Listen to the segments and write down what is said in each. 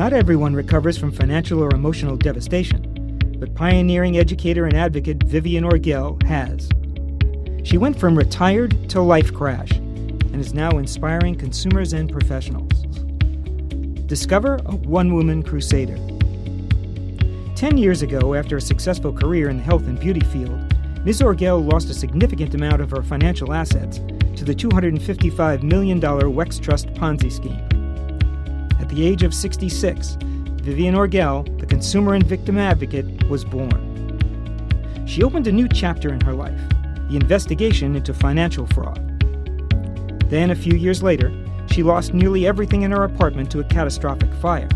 Not everyone recovers from financial or emotional devastation, but pioneering educator and advocate Vivian Orgel has. She went from retired to life crash and is now inspiring consumers and professionals. Discover a one-woman crusader. 10 years ago, after a successful career in the health and beauty field, Ms. Orgel lost a significant amount of her financial assets to the $255 million Wex Trust Ponzi scheme. At the age of 66, Vivian Orgel, the consumer and victim advocate, was born. She opened a new chapter in her life, the investigation into financial fraud. Then, a few years later, she lost nearly everything in her apartment to a catastrophic fire.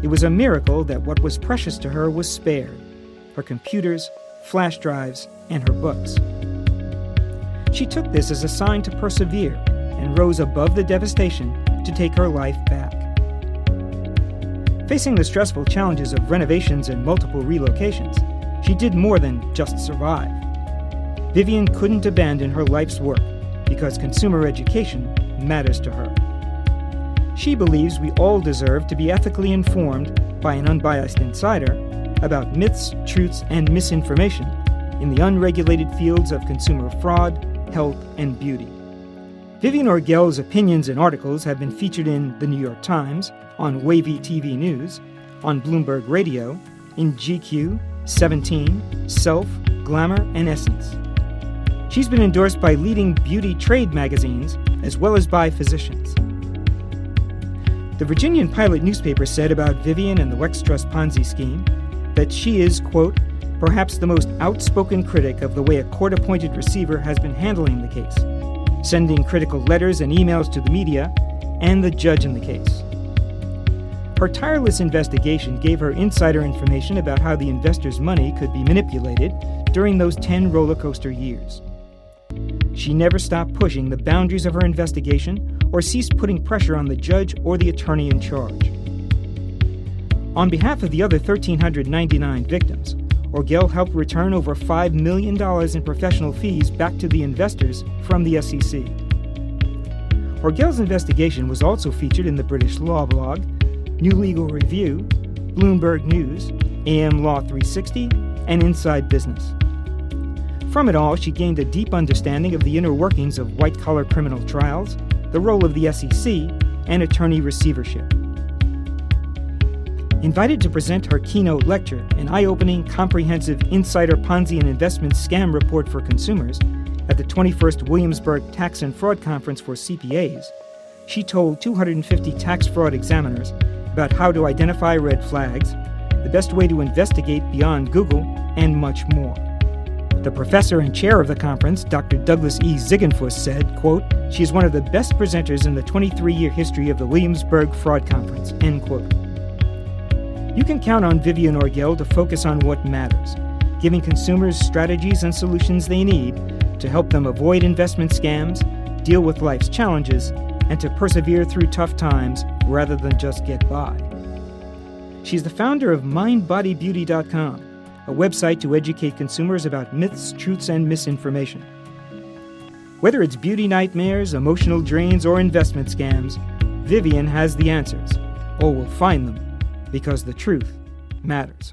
It was a miracle that what was precious to her was spared: her computers, flash drives, and her books. She took this as a sign to persevere and rose above the devastation to take her life back. Facing the stressful challenges of renovations and multiple relocations, she did more than just survive. Vivian couldn't abandon her life's work because consumer education matters to her. She believes we all deserve to be ethically informed by an unbiased insider about myths, truths, and misinformation in the unregulated fields of consumer fraud, health, and beauty. Vivian Orgel's opinions and articles have been featured in The New York Times, on Wavy TV News, on Bloomberg Radio, in GQ, 17, Self, Glamour, and Essence. She's been endorsed by leading beauty trade magazines as well as by physicians. The Virginian Pilot newspaper said about Vivian and the Wex Trust Ponzi scheme that she is, quote, perhaps the most outspoken critic of the way a court-appointed receiver has been handling the case, sending critical letters and emails to the media and the judge in the case. Her tireless investigation gave her insider information about how the investors' money could be manipulated during those 10 roller coaster years. She never stopped pushing the boundaries of her investigation or ceased putting pressure on the judge or the attorney in charge. On behalf of the other 1,399 victims, Orgel helped return over $5 million in professional fees back to the investors from the SEC. Orgel's investigation was also featured in the British Law Blog, New Legal Review, Bloomberg News, AM Law 360, and Inside Business. From it all, she gained a deep understanding of the inner workings of white-collar criminal trials, the role of the SEC, and attorney receivership. Invited to present her keynote lecture, an eye-opening, comprehensive insider Ponzi and investment scam report for consumers, at the 21st Williamsburg Tax and Fraud Conference for CPAs, she told 250 tax fraud examiners about how to identify red flags, the best way to investigate beyond Google, and much more. The professor and chair of the conference, Dr. Douglas E. Ziegenfuss, said, quote, she is one of the best presenters in the 23-year history of the Williamsburg Fraud Conference, end quote. You can count on Vivian Orgel to focus on what matters, giving consumers strategies and solutions they need to help them avoid investment scams, deal with life's challenges, and to persevere through tough times rather than just get by. She's the founder of MindBodyBeauty.com, a website to educate consumers about myths, truths, and misinformation. Whether it's beauty nightmares, emotional drains, or investment scams, Vivian has the answers, or will find them, because the truth matters.